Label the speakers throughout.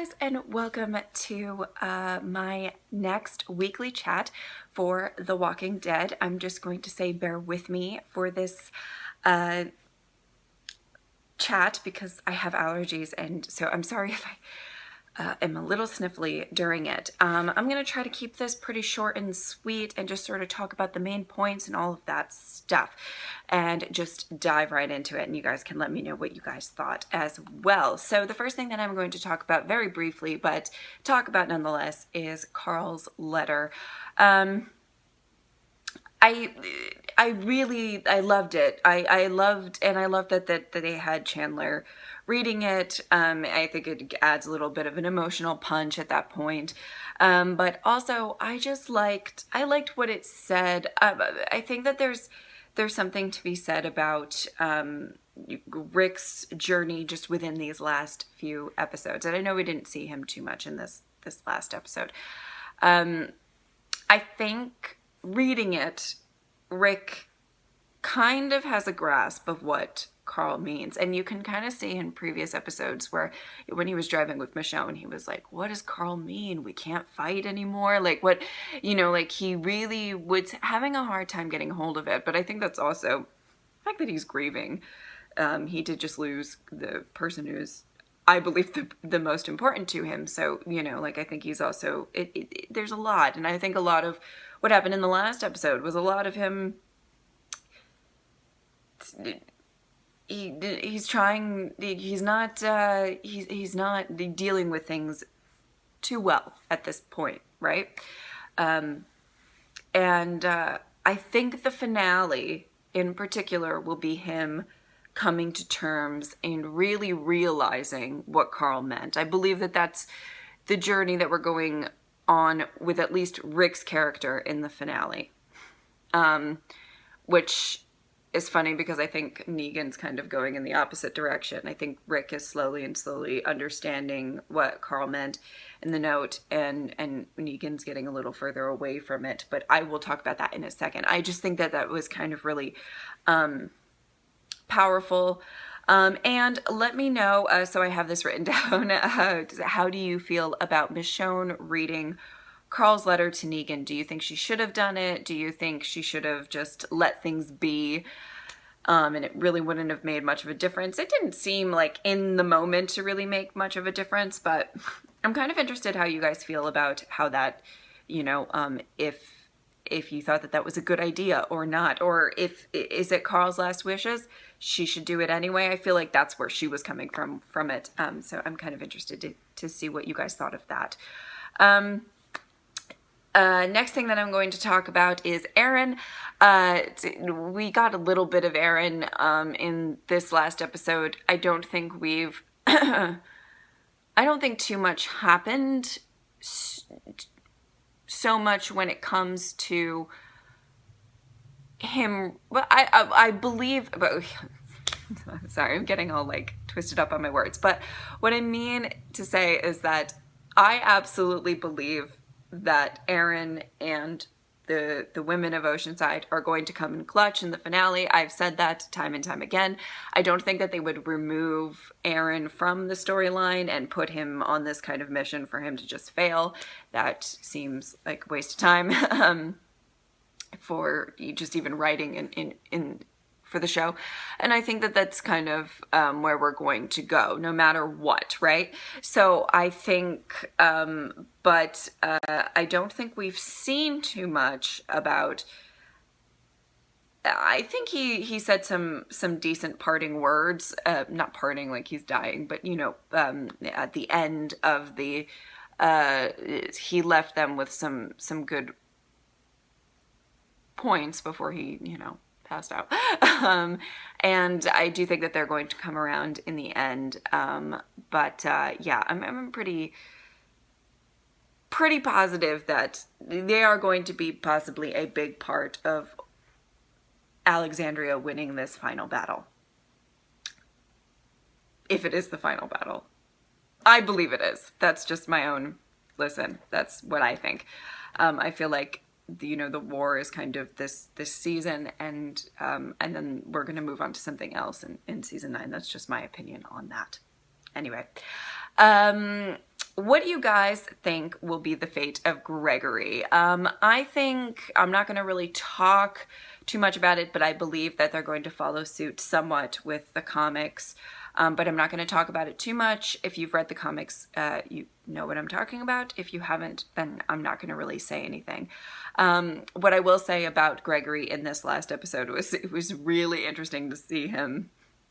Speaker 1: guys, and welcome to my next weekly chat for The Walking Dead. I'm just going to say bear with me for this chat because I have allergies, and so I'm sorry if I am a little sniffly during it. I'm going to try to keep this pretty short and sweet and just sort of talk about the main points and all of that stuff and just dive right into it, and you guys can let me know what you guys thought as well. So the first thing that I'm going to talk about very briefly, but talk about nonetheless, is Carl's letter. I loved it. I loved that they had Chandler reading it. I think it adds a little bit of an emotional punch at that point. But also I liked what it said. I think that there's something to be said about Rick's journey just within these last few episodes. And I know we didn't see him too much in this last episode. I think reading it, Rick kind of has a grasp of what Carl means. And you can kind of see in previous episodes where when he was driving with Michonne, he was like, what does Carl mean? We can't fight anymore? Like what, like he really was having a hard time getting a hold of it. But I think that's also the fact that he's grieving. He did just lose the person who's, I believe, the most important to him. So, I think he's also, there's a lot. And I think a lot of what happened in the last episode was a lot of him, he's not dealing with things too well at this point, right? And I think the finale in particular will be him coming to terms and really realizing what Carl meant. I believe that that's the journey that we're going on with at least Rick's character in the finale. Which is funny because I think Negan's kind of going in the opposite direction. I think Rick is slowly understanding what Carl meant in the note, and Negan's getting a little further away from it. But I will talk about that in a second. I just think that was kind of really powerful. And let me know, so I have this written down, how do you feel about Michonne reading Carl's letter to Negan? Do you think she should have done it? Do you think she should have just let things be? And it really wouldn't have made much of a difference. It didn't seem like in the moment to really make much of a difference, but I'm kind of interested how you guys feel about how that, if you thought that was a good idea or not, or is it Carl's last wishes? She should do it anyway. I feel like that's where she was coming from it. So I'm kind of interested to see what you guys thought of that. Next thing that I'm going to talk about is Aaron. We got a little bit of Aaron in this last episode. I don't think I don't think too much happened so much when it comes to him. Well, I believe, but sorry, I'm getting all twisted up on my words. But what I mean to say is that I absolutely believe that Aaron and the women of Oceanside are going to come in clutch in the finale. I've said that time and time again. I don't think that they would remove Aaron from the storyline and put him on this kind of mission for him to just fail. That seems like a waste of time for just even writing in for the show. And I think that that's kind of where we're going to go, no matter what, right? So I think, but I don't think we've seen too much about. I think he said some decent parting words, not parting like he's dying, but at the end of the, he left them with some good points before he, passed out. And I do think that they're going to come around in the end. But yeah, I'm pretty positive that they are going to be possibly a big part of Alexandria winning this final battle. If it is the final battle. I believe it is. That's just my own, that's what I think. I feel like the war is kind of this season, and then we're going to move on to something else in season 9. That's just my opinion on that. Anyway, what do you guys think will be the fate of Gregory? I think I'm not going to really talk too much about it, but I believe that they're going to follow suit somewhat with the comics. But I'm not going to talk about it too much. If you've read the comics, you know what I'm talking about. If you haven't, then I'm not going to really say anything. What I will say about Gregory in this last episode was it was really interesting to see him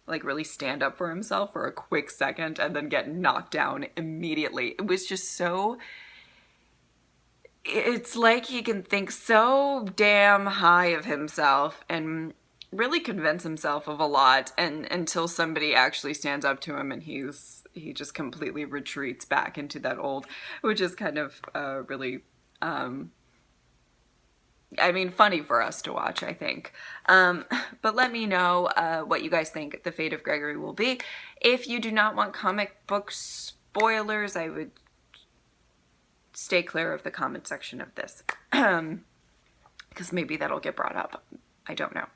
Speaker 1: like really stand up for himself for a quick second and then get knocked down immediately. It was just so, it's like he can think so damn high of himself and really convince himself of a lot, and until somebody actually stands up to him and he just completely retreats back into that old, which is kind of really I mean, funny for us to watch, I think. But let me know what you guys think the fate of Gregory will be. If you do not want comic book spoilers, I would stay clear of the comment section of this. Because maybe that'll get brought up. I don't know.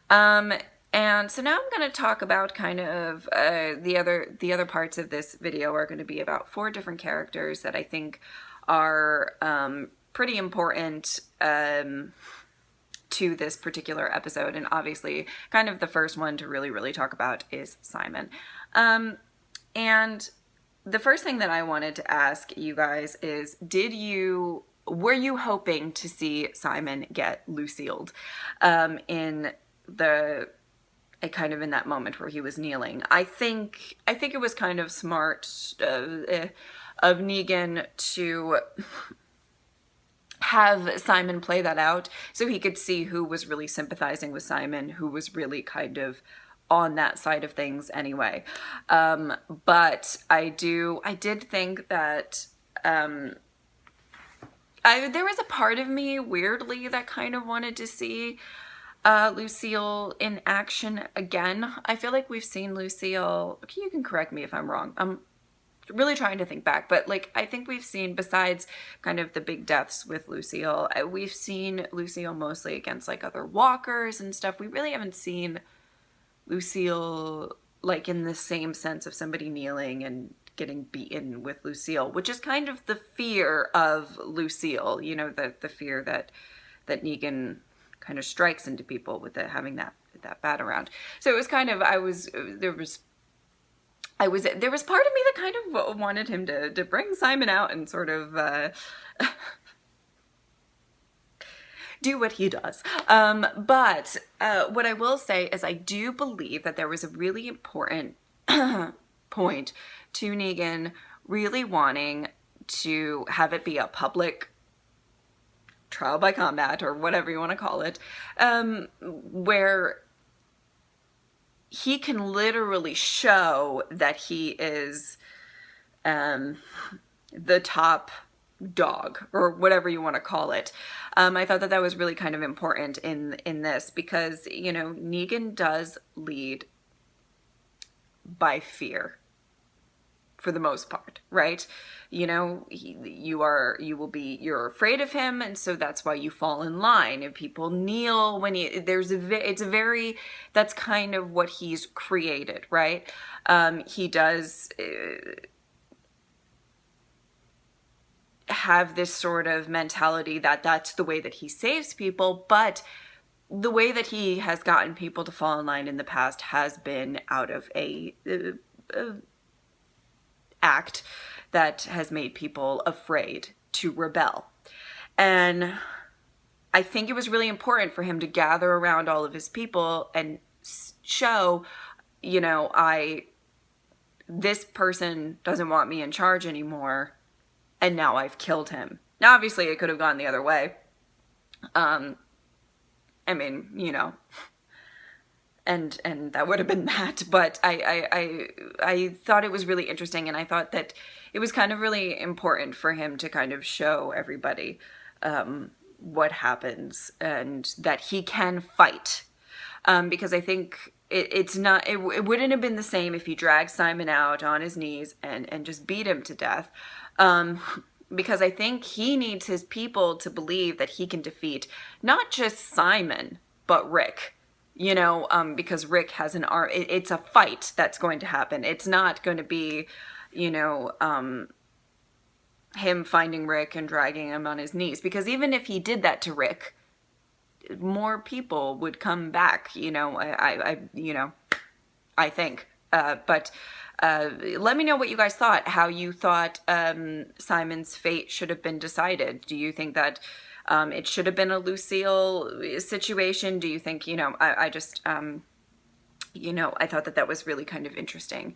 Speaker 1: And so now I'm going to talk about kind of the other parts of this video are going to be about 4 different characters that I think are pretty important to this particular episode, and obviously kind of the first one to really talk about is Simon. And the first thing that I wanted to ask you guys is, were you hoping to see Simon get Lucilled in kind of in that moment where he was kneeling? I think it was kind of smart of Negan to have Simon play that out so he could see who was really sympathizing with Simon, who was really kind of on that side of things anyway. But I did think that there was a part of me weirdly that kind of wanted to see Lucille in action again. I feel like we've seen Lucille, you can correct me if I'm wrong, I'm really trying to think back, but like I think we've seen, besides kind of the big deaths with Lucille, we've seen Lucille mostly against like other walkers and stuff. We really haven't seen Lucille like in the same sense of somebody kneeling and getting beaten with Lucille, which is kind of the fear of Lucille, you know, the fear that Negan kind of strikes into people with having that bat around. So it was kind of, there was part of me that kind of wanted him to bring Simon out and sort of do what he does. But what I will say is I do believe that there was a really important point to Negan really wanting to have it be a public trial by combat, or whatever you want to call it, where he can literally show that he is the top dog, or whatever you want to call it. I thought that was really kind of important in this, because, you know, Negan does lead by fear for the most part, right? You know, you're afraid of him, and so that's why you fall in line. If people kneel when that's kind of what he's created, right? He does have this sort of mentality that that's the way that he saves people, but the way that he has gotten people to fall in line in the past has been out of a act that has made people afraid to rebel. And I think it was really important for him to gather around all of his people and show, you know, this person doesn't want me in charge anymore, and now I've killed him. Now, obviously, it could have gone the other way. I mean, you know, and that would have been that. But I thought it was really interesting, and I thought that it was kind of really important for him to kind of show everybody what happens, and that he can fight. Because I think it wouldn't have been the same if he dragged Simon out on his knees and just beat him to death. Because I think he needs his people to believe that he can defeat not just Simon, but Rick. You know, because Rick has an arm. It's a fight that's going to happen. It's not going to be, you know, him finding Rick and dragging him on his knees, because even if he did that to Rick, more people would come back, I think. But let me know what you guys thought, how you thought Simon's fate should have been decided. Do you think that it should have been a Lucille situation? Do you think, I thought that was really kind of interesting.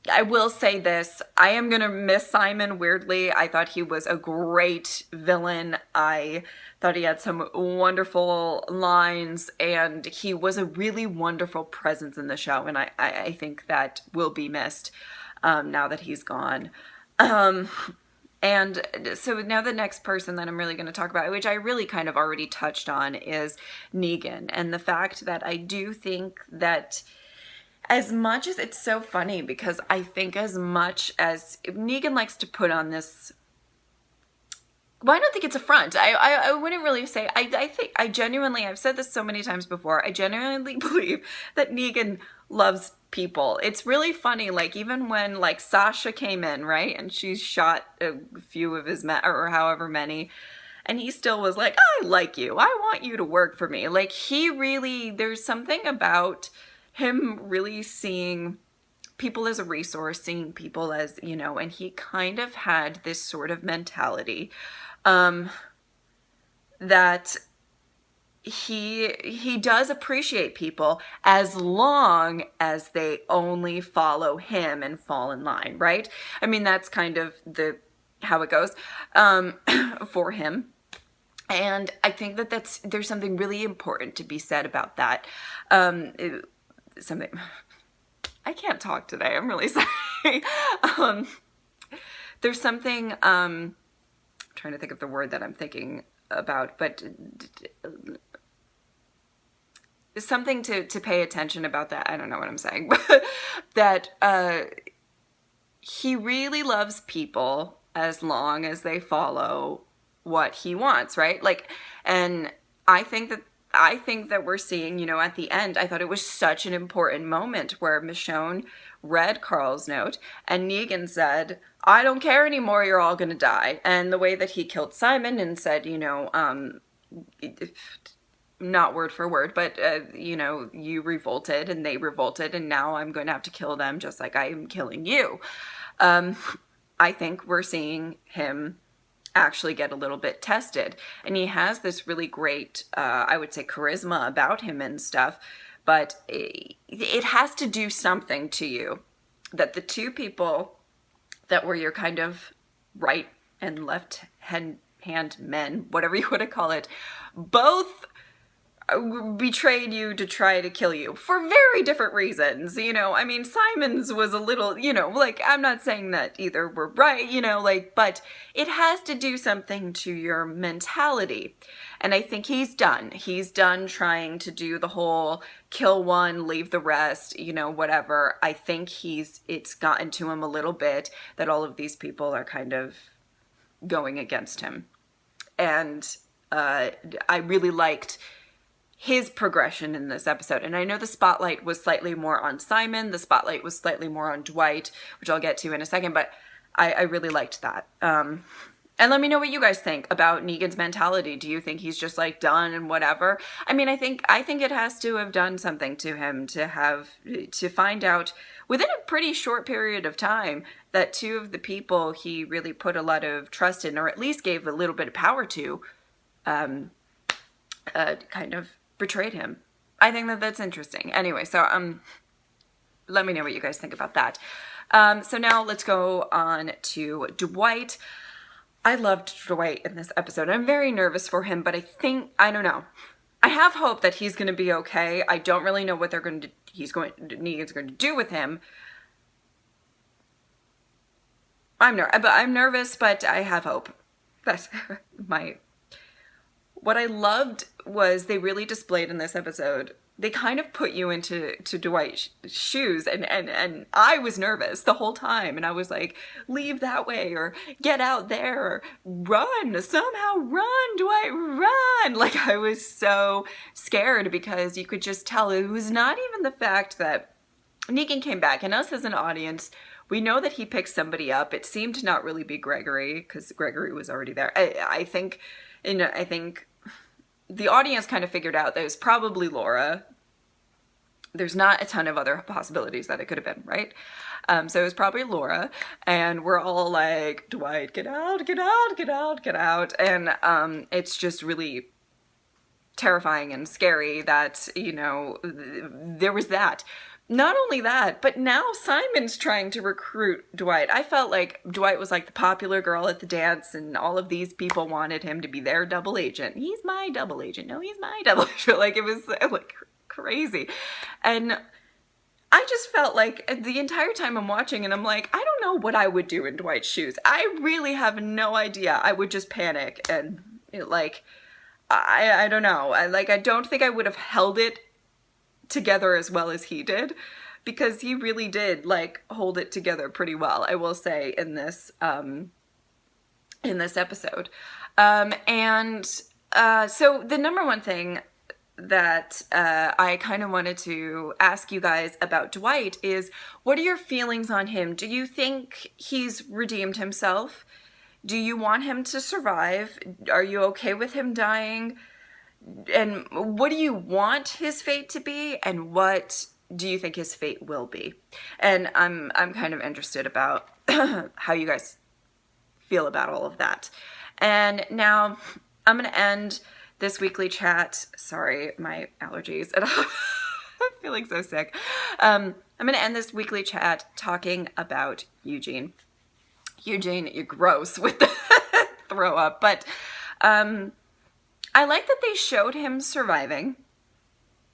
Speaker 1: I will say this, I am going to miss Simon weirdly. I thought he was a great villain. I thought he had some wonderful lines, and he was a really wonderful presence in the show, and I think that will be missed now that he's gone. And so now the next person that I'm really going to talk about, which I really kind of already touched on, is Negan, and the fact that I do think that as much as it's so funny, because I think as much as Negan likes to put on this, well, I don't think it's a front. I wouldn't really say, I think, I genuinely, I've said this so many times before, I genuinely believe that Negan loves people. It's really funny, like, even when, like, Sasha came in, right, and she shot a few of his men, or however many, and he still was like, I like you, I want you to work for me. Like, he really, there's something about him really seeing people as a resource, seeing people as, and he kind of had this sort of mentality that he does appreciate people as long as they only follow him and fall in line, right? I mean, that's kind of how it goes for him. And I think that there's something really important to be said about that. Something, I can't talk today, I'm really sorry. There's something, I'm trying to think of the word that I'm thinking about, but something to pay attention about that. I don't know what I'm saying, but that he really loves people as long as they follow what he wants, right? Like, and I think that we're seeing, at the end, I thought it was such an important moment where Michonne read Carl's note and Negan said, I don't care anymore, you're all gonna die. And the way that he killed Simon and said, not word for word, but, you revolted and they revolted, and now I'm going to have to kill them just like I am killing you. I think we're seeing him actually get a little bit tested, and he has this really great I would say charisma about him and stuff, but it has to do something to you that the two people that were your kind of right and left hand men, whatever you want to call it, both betrayed you to try to kill you for very different reasons. I mean, Simon's was a little, like, I'm not saying that either were right, but it has to do something to your mentality. And I think he's done trying to do the whole kill one, leave the rest, whatever. I think it's gotten to him a little bit that all of these people are kind of going against him. And I really liked his progression in this episode. And I know the spotlight was slightly more on Simon, the spotlight was slightly more on Dwight, which I'll get to in a second, but I really liked that. And let me know what you guys think about Negan's mentality. Do you think he's just like done and whatever? I mean, I think it has to have done something to him to find out within a pretty short period of time that two of the people he really put a lot of trust in, or at least gave a little bit of power to, kind of betrayed him. I think that that's interesting. Anyway, so let me know what you guys think about that. So now let's go on to Dwight. I loved Dwight in this episode. I'm very nervous for him, but I don't know. I have hope that he's going to be okay. I don't really know what Negan's going to do with him. I'm nervous, but I have hope. That's what I loved was they really displayed in this episode, they kind of put you into Dwight's shoes, and I was nervous the whole time, and I was like, leave that way, or get out there, or run, somehow run, Dwight, run. Like, I was so scared because you could just tell it was not even the fact that Negan came back, and us as an audience, We know that he picked somebody up. It seemed to not really be Gregory, because Gregory was already there. I think the audience kind of figured out that it was probably Laura. There's not a ton of other possibilities that it could have been, right? So it was probably Laura, and we're all like, Dwight, get out, get out, get out, get out. And it's just really terrifying and scary that, you know, there was that. Not only that, but now Simon's trying to recruit Dwight. I felt like Dwight was like the popular girl at the dance, and all of these people wanted him to be their double agent. He's my double agent. No, he's my double agent. Like, it was like crazy. And I just felt like the entire time I'm watching, and I'm like, I don't know what I would do in Dwight's shoes. I really have no idea. I would just panic, and I don't know. I don't think I would have held it together as well as he did, because he really did like hold it together pretty well, I will say, in this episode. So the number one thing that I kind of wanted to ask you guys about Dwight is, what are your feelings on him? Do you think he's redeemed himself? Do you want him to survive? Are you okay with him dying? And what do you want his fate to be? And what do you think his fate will be? And I'm kind of interested about how you guys feel about all of that. And now I'm going to end this weekly chat. Sorry, my allergies. And I'm feeling so sick. I'm going to end this weekly chat talking about Eugene. Eugene, you're gross with the throw up. But I like that they showed him surviving.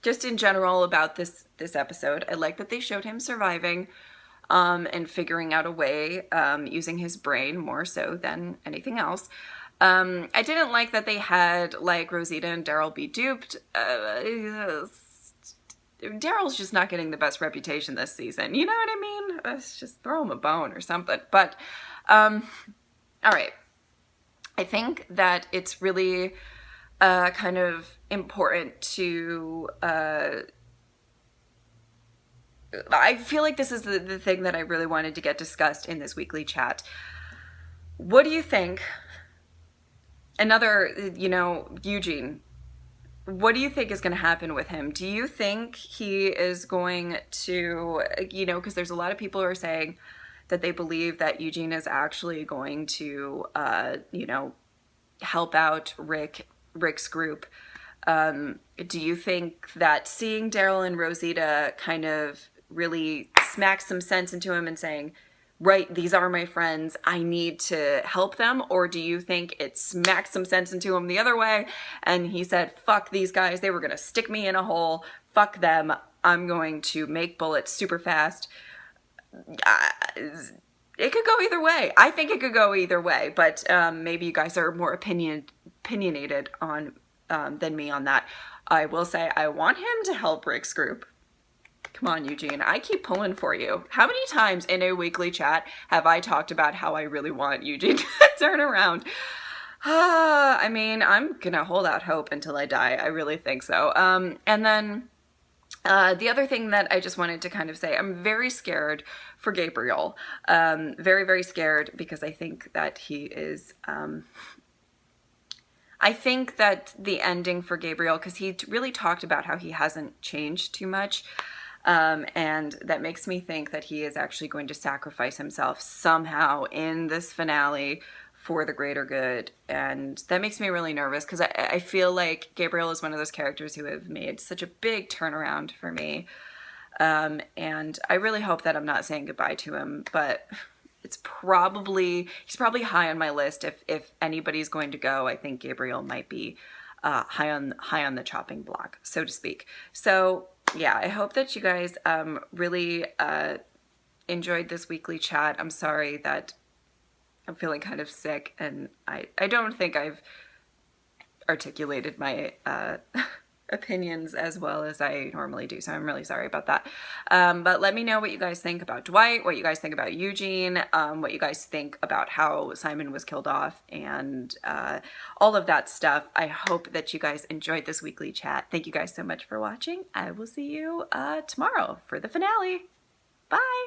Speaker 1: Just in general about this episode, I like that they showed him surviving and figuring out a way, using his brain more so than anything else. I didn't like that they had like Rosita and Daryl be duped. Daryl's just not getting the best reputation this season. You know what I mean? Let's just throw him a bone or something. But all right. I think that it's really kind of important to, I feel like this is the thing that I really wanted to get discussed in this weekly chat. What do you think? Another, Eugene, what do you think is going to happen with him? Do you think he is going to, because there's a lot of people who are saying that they believe that Eugene is actually going to, help out Rick's group. Do you think that seeing Daryl and Rosita kind of really smack some sense into him and saying, right, these are my friends, I need to help them? Or do you think it smacked some sense into him the other way and he said, fuck these guys, they were going to stick me in a hole, fuck them, I'm going to make bullets super fast? It could go either way. I think it could go either way, but maybe you guys are more opinionated on than me on that. I will say I want him to help Rick's group. Come on, Eugene. I keep pulling for you. How many times in a weekly chat have I talked about how I really want Eugene to turn around? I mean, I'm going to hold out hope until I die. I really think so. And then the other thing that I just wanted to kind of say, I'm very scared for Gabriel. Very, very scared, because I think that he is... I think that the ending for Gabriel, because he really talked about how he hasn't changed too much, and that makes me think that he is actually going to sacrifice himself somehow in this finale for the greater good. And that makes me really nervous, because I feel like Gabriel is one of those characters who have made such a big turnaround for me. And I really hope that I'm not saying goodbye to him, but he's probably high on my list. If anybody's going to go, I think Gabriel might be high on the chopping block, so to speak. So yeah, I hope that you guys really enjoyed this weekly chat. I'm sorry that I'm feeling kind of sick, and I don't think I've articulated my opinions as well as I normally do, so I'm really sorry about that. But let me know what you guys think about Dwight, what you guys think about Eugene, what you guys think about how Simon was killed off, and all of that stuff. I hope that you guys enjoyed this weekly chat. Thank you guys so much for watching. I will see you tomorrow for the finale. Bye!